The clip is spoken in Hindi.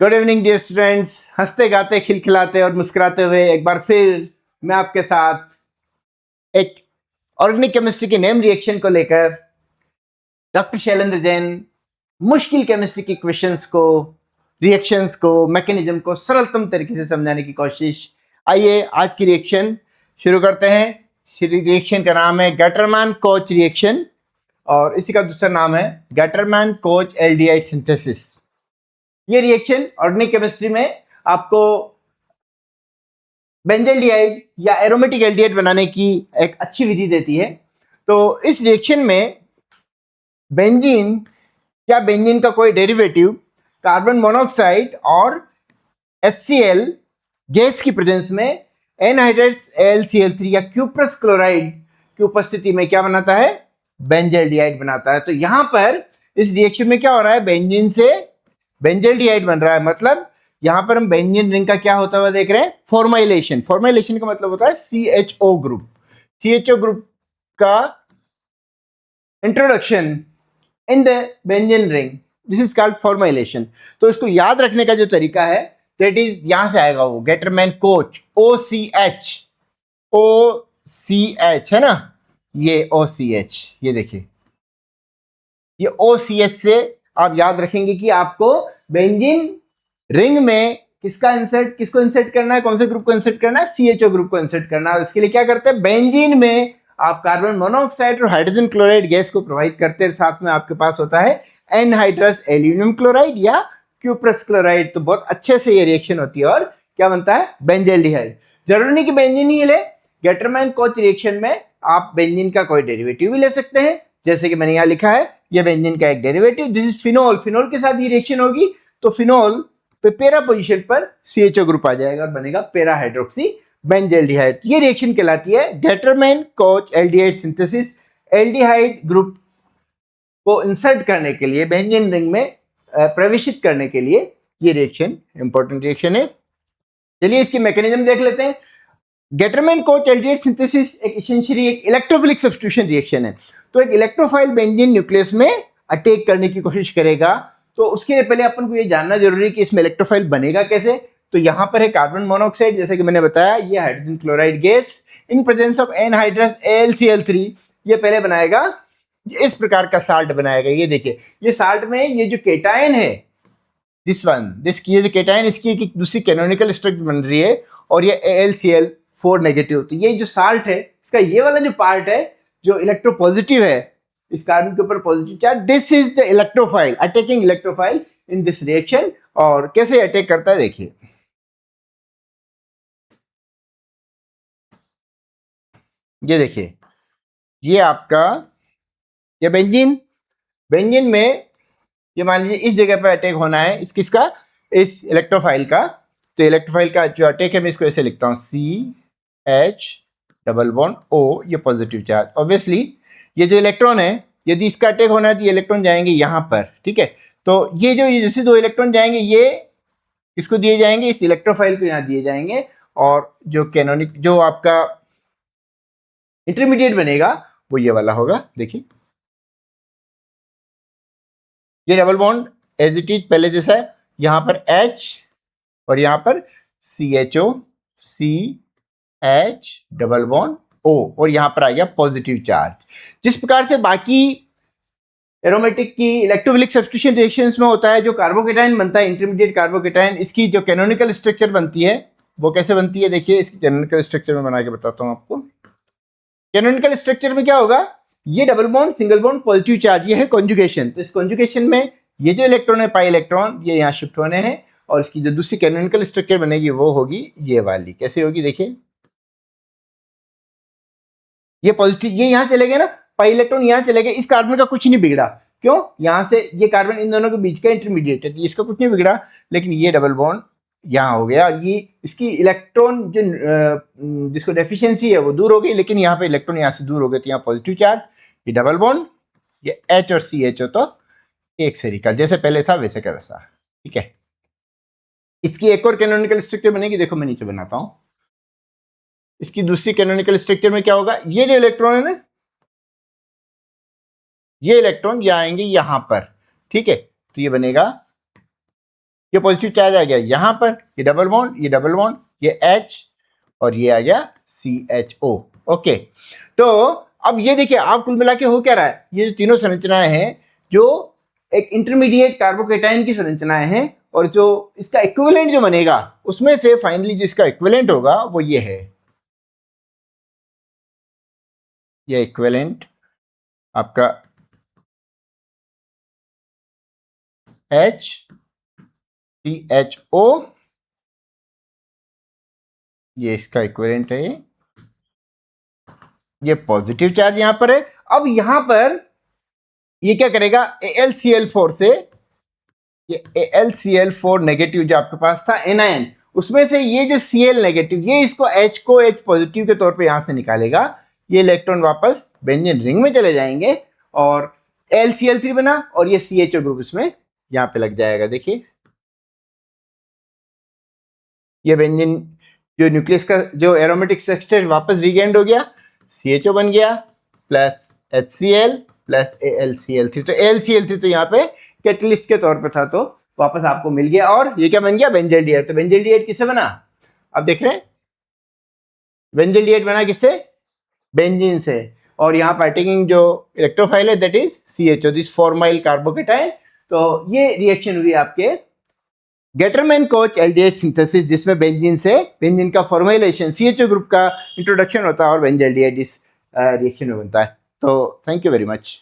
Good evening dear students. हंसते गाते खिलखिलाते और मुस्कुराते हुए एक बार फिर मैं आपके साथ एक ऑर्गेनिक केमिस्ट्री के नेम रिएक्शन को लेकर डॉक्टर शैलेंद्र जैन मुश्किल केमिस्ट्री की क्वेश्चंस को, रिएक्शंस को, मैकेनिज्म को सरलतम तरीके से समझाने की कोशिश। आइए आज की रिएक्शन शुरू करते हैं। रिएक्शन का नाम है गैटरमैन कोच रिएक्शन और इसी का दूसरा नाम है गैटरमैन कोच एल्डिहाइड सिंथेसिस। ये रिएक्शन ऑर्गेनिक केमिस्ट्री में आपको बेंजल्डिहाइड या एरोमेटिक एल्डिहाइड बनाने की एक अच्छी विधि देती है। तो इस रिएक्शन में बेंजीन या बेंजीन का कोई डेरिवेटिव कार्बन मोनोऑक्साइड और HCl गैस की प्रेजेंस में एनहाइड्रेट AlCl3 या क्यूप्रस क्लोराइड की उपस्थिति में क्या बनाता है? बेंजल्डिहाइड बनाता है। तो यहां पर इस रिएक्शन में क्या हो रहा है? बेंजीन से बेंजल्डिहाइड बन रहा है। मतलब यहां पर हम बेंजीन रिंग का क्या होता हुआ देख रहे हैं? फॉर्माइलेशन। फॉर्माइलेशन का मतलब होता है CHO ग्रुप। CHO ग्रुप का introduction in the benzene ring, this is called formylation. तो इसको याद रखने का जो तरीका है दैट इज यहां से आएगा वो गैटरमैन कोच OCH है ना, ये OCH, ये देखिए ये OCH से आप याद रखेंगे कि आपको बेंजीन रिंग में किसको इंसर्ट करना है, कौन से ग्रुप को इंसर्ट करना है? CHO ग्रुप को इंसर्ट करना है। इसके लिए क्या करते हैं? बेंजीन में आप कार्बन मोनोऑक्साइड और हाइड्रोजन क्लोराइड गैस को प्रोवाइड करते हैं, साथ में आपके पास होता है एनहाइड्रस एल्यूमिनियम क्लोराइड या क्यूप्रस क्लोराइड। तो बहुत अच्छे से ये रिएक्शन होती है और क्या बनता है? बेंजल्डिहाइड। जरूरी नहीं कि बेंजीन ही ले, गैटरमैन कोच रिएक्शन में आप बेंजीन का कोई डेरिवेटिव भी ले सकते हैं, जैसे कि मैंने यहाँ लिखा है ये बेंजीन का एक derivative, this is phenol. Phenol के साथ ये रिएक्शन होगी तो फिनोल पे पैरा पोजीशन पर CHO ग्रुप आ जाएगा और बनेगा पैरा हाइड्रोक्सी बेंजल्डिहाइड। ये रिएक्शन कहलाती है Gattermann coach aldehyde synthesis. Aldehyde group को इंसर्ट करने के लिए, बेंजीन रिंग में प्रवेशित करने के लिए ये रिएक्शन इंपॉर्टेंट रिएक्शन है। चलिए इसकी मैकेनिज्म देख लेते हैं। गैटरमैन कोच एल्डिहाइड सिंथेसिस एक एसेंशियली एक इलेक्ट्रोफिलिक सब्स्टिट्यूशन रिएक्शन है। तो एक इलेक्ट्रोफाइल बेंजीन न्यूक्लियस में अटैक करने की कोशिश करेगा। तो उसके लिए पहले अपन को ये जानना जरूरी है कि इसमें इलेक्ट्रोफाइल बनेगा कैसे। तो यहां पर है कार्बन मोनोऑक्साइड, जैसे कि मैंने बताया ये hydrogen chloride gas in presence of anhydrous AlCl3 ये पहले बनाएगा, इस प्रकार का साल्ट बनाएगा। ये देखिए ये साल्ट में ये जो केटायन है ये जो केटायन इसकी एक दूसरी कैनोनिकल स्ट्रक्चर बन रही है और ये AlCl4 नेगेटिव। तो ये जो साल्ट है इसका ये वाला जो पार्ट है जो इलेक्ट्रोपॉजिटिव है, इस कार्बन के ऊपर positive charge, this is the electrophile, attacking electrophile in this reaction. और कैसे अटैक करता है देखिए, ये देखिए ये आपका ये बेंजीन में ये मान लीजिए इस जगह पे अटैक होना है इस किसका? इस इलेक्ट्रोफाइल का। तो इलेक्ट्रोफाइल का जो अटैक है मैं इसको ऐसे लिखता हूं CH_O, ये पॉजिटिव चार्ज। ऑब्वियसली ये जो इलेक्ट्रॉन है यदि इसका अटैक होना है तो ये इलेक्ट्रॉन जाएंगे यहाँ पर, ठीक है। तो ये जैसे दो इलेक्ट्रॉन जाएंगे ये किसको दिए जाएंगे? इस इलेक्ट्रोफाइल को यहाँ दिए जाएंगे और जो आपका इंटरमीडिएट बनेगा वो ये वाला होगा। देखिए ये double bond as it is पहले जैसा है, यहां पर H और यहां पर CH डबल बॉन्ड O और यहां पर आ गया पॉजिटिव चार्ज। जिस प्रकार से बाकी एरोमेटिक की इलेक्ट्रोफिलिक सब्स्टिट्यूशन रिएक्शंस में होता है, जो कार्बोकेटायन बनता है इंटरमीडिएट कार्बोकेटायन, इसकी जो कैनोनिकल स्ट्रक्चर बनती है वो कैसे बनती है? देखिए इसकी कैनोनिकल स्ट्रक्चर में बना के बताता हूं आपको। कैनोनिकल स्ट्रक्चर में क्या होगा? ये double bond single bond positive charge, ये है कॉन्जुगेशन। तो इस कॉन्जुगेशन में ये जो इलेक्ट्रॉन है पाई इलेक्ट्रॉन ये यहाँ शिफ्ट होने हैं और इसकी जो दूसरी कैनोनिकल स्ट्रक्चर बनेगी वो होगी ये वाली। कैसे होगी देखिए, ये पॉजिटिव ये यहाँ चले गए ना, पाई इलेक्ट्रॉन यहाँ चले गए, इस कार्बन का कुछ नहीं बिगड़ा। क्यों? यहाँ से ये कार्बन इन दोनों के बीच का इंटरमीडिएट है तो इसका कुछ नहीं बिगड़ा, लेकिन ये डबल बॉन्ड यहाँ हो गया और ये इसकी इलेक्ट्रॉन जो जिसको डेफिशिएंसी है वो दूर हो गई, लेकिन यहाँ पे इलेक्ट्रॉन यहाँ से दूर हो गए तो यहाँ पॉजिटिव चार्ज, ये डबल बॉन्ड, ये H और CHO तो एक सरीका जैसे पहले था वैसे का वैसा, ठीक है। इसकी एक और कैनोनिकल स्ट्रक्चर बनेगी, देखो मैं नीचे बनाता हूं। इसकी दूसरी कैनोनिकल स्ट्रक्चर में क्या होगा? ये जो इलेक्ट्रॉन है ना, ये इलेक्ट्रॉन ये आएंगे यहां पर, ठीक है। तो ये बनेगा ये पॉजिटिव चार्ज आ गया यहाँ पर, ये डबल बॉन्ड, ये H और ये आ गया CHO। ओके, तो अब ये देखिए आप कुल मिला के हो क्या रहा है, ये जो तीनों संरचनाएं हैं जो एक इंटरमीडिएट कार्बोकेटाइन की संरचनाएं हैं, और जो इसका इक्विवेलेंट जो बनेगा उसमें से फाइनली जिसका इक्विवेलेंट होगा वो ये है, ये इक्विवेलेंट आपका HCHO, ये इसका इक्विवेलेंट है, ये पॉजिटिव चार्ज यहां पर है। अब यहां पर ये क्या करेगा, AlCl4 से, ये AlCl4 नेगेटिव जो आपके पास था एनायन, उसमें से ये जो Cl नेगेटिव, ये इसको H को H पॉजिटिव के तौर पे यहां से निकालेगा, ये इलेक्ट्रॉन वापस बेंजीन रिंग में चले जाएंगे और AlCl3 बना और ये CHO ग्रुप इसमें यहां पे लग जाएगा। देखिए ये बेंजीन जो न्यूक्लियस का जो एरोमेटिक सेक्सटेट वापस रीगेंड हो गया, CHO बन गया प्लस HCl प्लस AlCl3, तो AlCl3 तो यहाँ पे कैटलिस्ट के तौर पे था तो वापस आपको मिल गया, और ये क्या बन गया, बेंजल्डिहाइड। तो बेंजल्डिहाइड किससे बना, अब देख रहे हैं, बेंजल्डिहाइड बना किससे, बेंजीन से, और यहाँ पर अटैकिंग जो इलेक्ट्रोफाइल है that is CHO, this formyl carbocation. तो ये रिएक्शन हुई आपके गेटरमैन कोच एल्डिहाइड सिंथेसिस, जिसमें बेंजीन से बेंजीन का फॉर्मुलेशन CHO ग्रुप का इंट्रोडक्शन होता है और बेंजल्डिहाइड इस रिएक्शन में बनता है। तो थैंक यू वेरी मच।